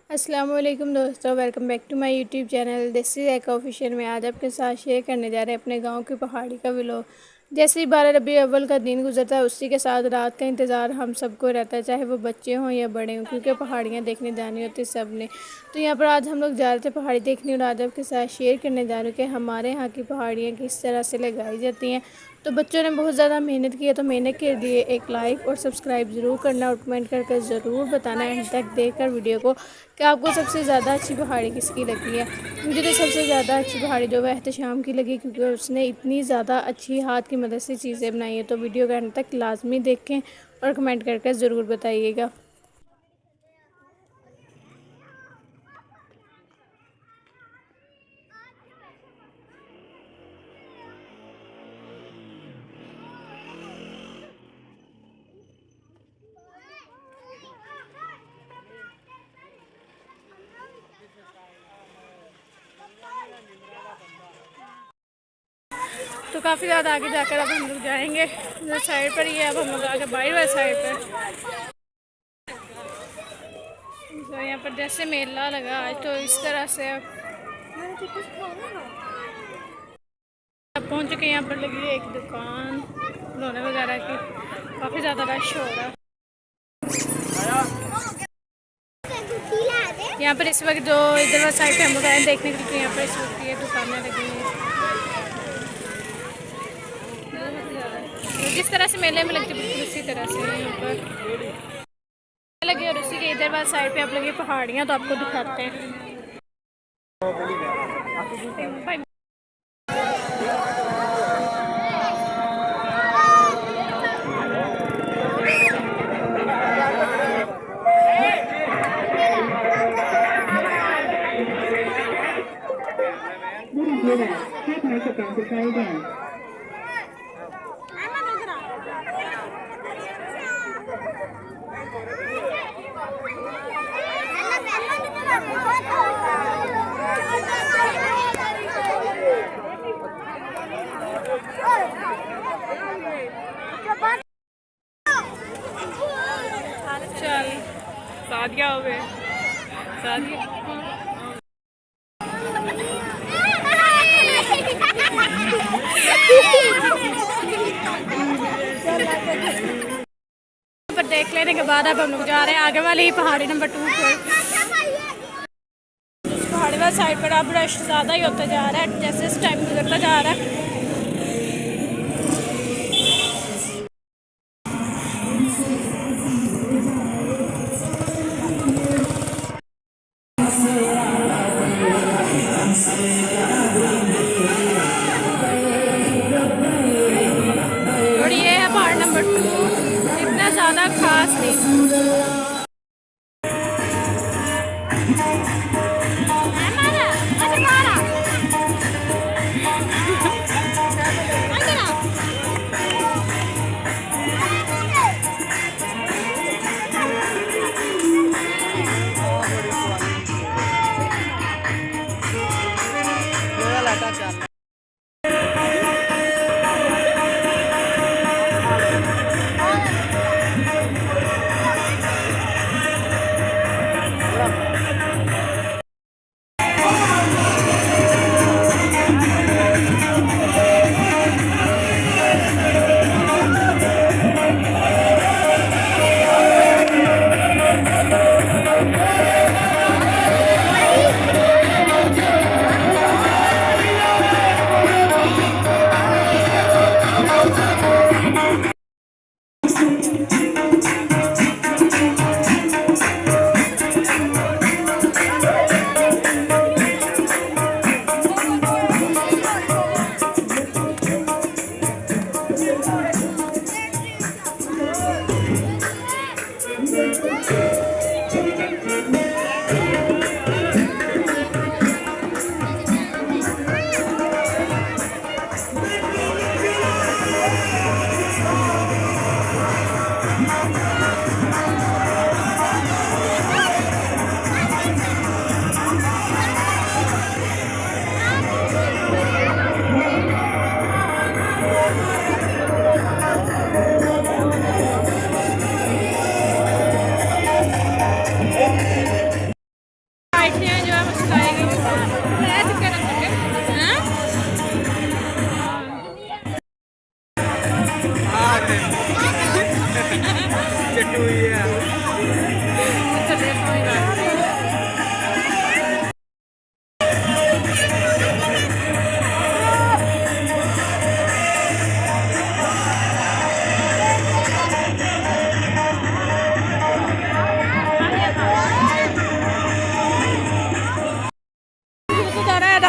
अस्सलाम वालेकुम दोस्तों, welcome back to my YouTube channel this is एक ऑफिशियल में आज आपके साथ शेयर करने जा रहे हैं अपने गांव की पहाड़ी का व्लॉग। जैसे ही 12 रबी अव्वल का दिन गुजरता है उसी के साथ रात का इंतज़ार हम सबको रहता है, चाहे वो बच्चे हों या बड़े हों, क्योंकि पहाड़ियाँ देखने जानी होती है सब ने। तो यहाँ पर आज हम लोग जा रहे थे पहाड़ी देखने और आज आपके साथ शेयर करने जा रहे हैं कि हमारे यहाँ की पहाड़ियाँ किस तरह से लगाई जाती हैं। तो बच्चों ने बहुत ज़्यादा मेहनत की है, तो मेहनत के लिए एक लाइक और सब्सक्राइब ज़रूर करना और कमेंट करके ज़रूर बताना एंड तक देखकर वीडियो को कि आपको सबसे ज़्यादा अच्छी पहाड़ी किसकी लगी है। मुझे तो सबसे ज़्यादा अच्छी पहाड़ी जो है एहतशाम की लगी, क्योंकि उसने इतनी ज़्यादा अच्छी हाथ की मदद से चीज़ें बनाई हैं। तो वीडियो के अंत तक लाजमी देखें और कमेंट करके ज़रूर बताइएगा। तो काफ़ी ज़्यादा आगे जाकर अब हम लोग जाएंगे, जो साइड पर ही है। अब हम लोग आगे बाहर वाली साइड पर, तो यहाँ पर जैसे मेला लगा आज, तो इस तरह से अब पहुँच चुके। यहाँ पर लगी है एक दुकान खिलौने वगैरह की, काफ़ी ज़्यादा रश हो रहा है यहाँ पर इस वक्त। जो इधर वाली साइड पे हम लोग आए देखने के लिए, तो यहाँ पर इस वक्त ये दुकानें लगी हैं। तो जिस तरह से मेले में लगती है बिल्कुल उसी तरह से यहाँ पर लगे। और उसी के इधर वाली साइड पे आप लगे पहाड़ियाँ, तो आपको दिखाते हैं। Didn't hear that. Tap microphone to try again. चल सादिया हो गए सादिया। पर देख लेने के बाद अब हम लोग जा रहे हैं आगे वाली पहाड़ी नंबर 2 पर। उस पहाड़ी वाली साइड पर अब रश ज़्यादा ही होता जा रहा है जैसे इस टाइम गुजरता जा रहा है। और ये है पहाड़ नंबर 2, इतना ज़्यादा खास नहीं।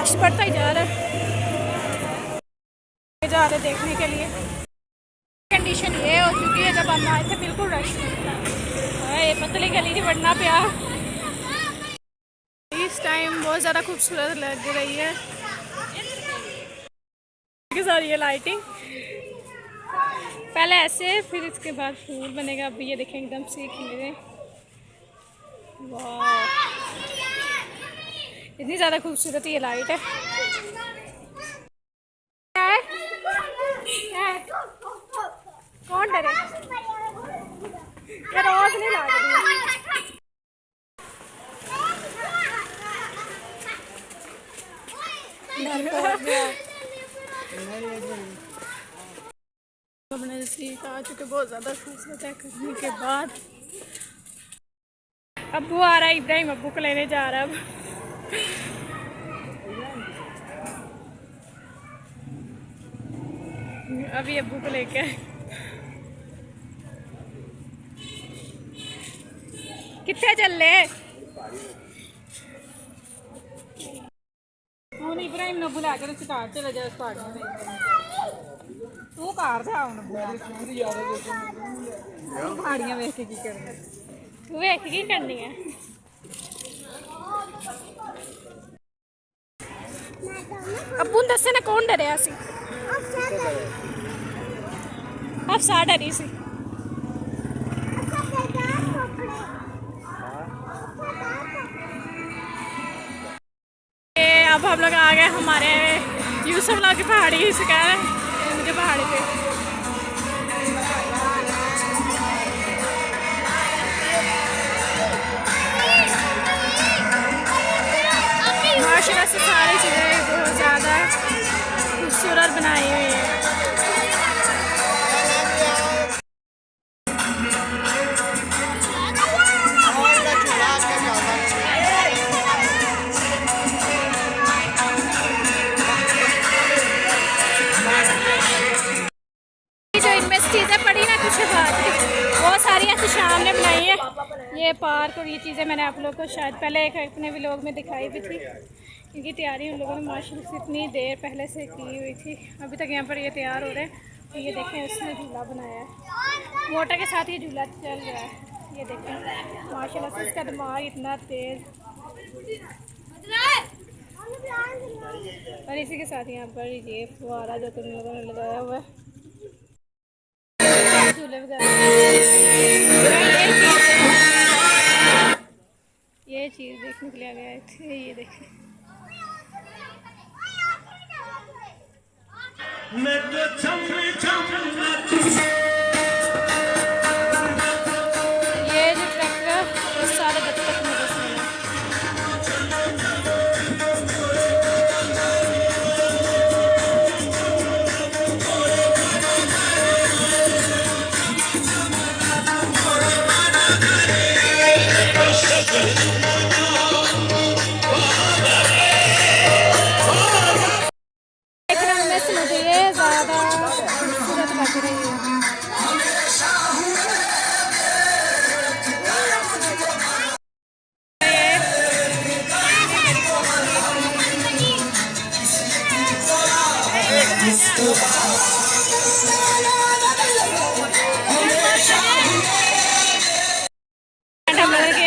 रश बढ़ता ही जा रहा है देखने के लिए। कंडीशन ये हो चुकी है, जब हम आए थे बिल्कुल रश है, ये पतली गली नहीं बढ़ना पिया। इस टाइम बहुत ज़्यादा खूबसूरत लग रही है सारी ये लाइटिंग। पहले ऐसे, फिर इसके बाद फूल बनेगा। अब ये देखें एकदम से खिले। वाह, इतनी ज़्यादा खूबसूरत ये लाइट है। कौन डरे? ये रोज नहीं लग रही। हमने नज़दीक आ चुके, बहुत ज़्यादा खूबसूरत है करने के बाद। अब्बू आ रहा है, इब्राहिम अब्बू को लेने जा रहा है अब। अभी अब्बू को लेके कितने चल ले हूँ। इब्राहिम ने बुला कर कार चले जाए तू कार जा पहाड़ियां वेख के की करनी, तू वेख की करनी है। अब्बू दसे ने कौन डरिया सी? अफसा डरी सी। अब हम लोग आ गए हमारे यूसुफ ला की पहाड़ी से, कह रहे हैं मुझे पहाड़ी पे। माशाल्लाह से सारी चीज़ें बहुत ज़्यादा खूबसूरत बनाई हुई है। चीज़ें पड़ी ना कुछ बात बहुत सारी ऐसी शाम ने बनाई है ये पार्क, और ये चीज़ें मैंने आप लोगों को शायद पहले एक अपने व्लॉग में दिखाई भी थी, क्योंकि तैयारी उन लोगों ने माशाल्लाह से इतनी देर पहले से की हुई थी। अभी तक यहाँ पर ये तैयार हो रहे हैं। तो ये देखें, उसने झूला बनाया है, मोटर के साथ ये झूला चल रहा है। ये देखें माशाल्लाह से इसका दिमाग इतना तेज़। और इसी के साथ यहाँ पर ये फुवारा जो तुम लोगों ने लगाया हुआ है, झूले वगैरह। ये चीज़ देखने के लिए आ गए थे। ये देखें, ये जो ट्रैक्टर है वो सारे बच्चों को मदद मिला। मुझे ये ज़्यादा खूबसूरत लग रही है।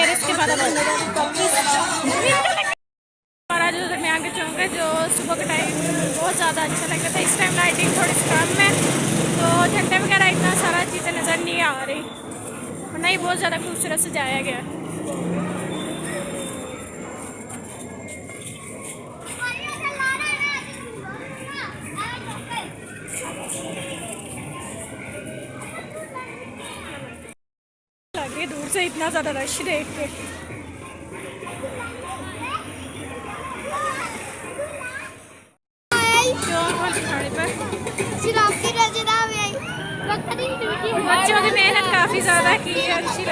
इसके बाद हमारा जो दरमियान का चौक है, जो सुबह का टाइम बहुत ज़्यादा अच्छा लगता था। इस टाइम लाइटिंग थोड़ी सी कम है, तो झंडे वगैरह इतना सारा चीज़ें नज़र नहीं आ रही, वरना ही बहुत ज़्यादा खूबसूरत सजाया गया। लगे दूर से इतना ज़्यादा रश देख के। बच्चों की मेहनत काफ़ी ज़्यादा की है, अच्छी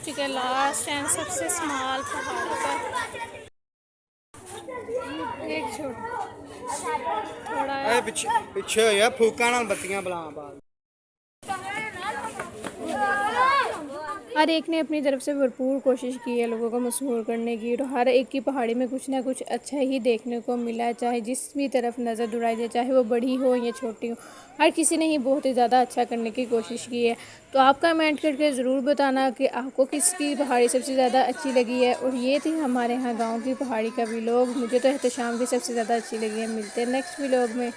पहुंच चुके हैं लास्ट एंड सबसे स्मॉल पहाड़ पर। एक छोटा थोड़ा पिछे पिछे होया फूका नाल बत्तियां बला बाल। हर एक ने अपनी तरफ से भरपूर कोशिश की है लोगों को मशहूर करने की, और हर एक की पहाड़ी में कुछ ना कुछ अच्छा ही देखने को मिला है, चाहे जिस भी तरफ नज़र दौड़ाई जाए, चाहे वो बड़ी हो या छोटी हो, हर किसी ने ही बहुत ही ज़्यादा अच्छा करने की कोशिश की है। तो आप कमेंट करके ज़रूर बताना कि आपको किसकी पहाड़ी सबसे ज़्यादा अच्छी लगी है। और ये थी हमारे यहाँ गाँव की पहाड़ी का व्लॉग। मुझे तो एहतशाम की सबसे ज़्यादा अच्छी लगी है। मिलते हैं नेक्स्ट व्लॉग में।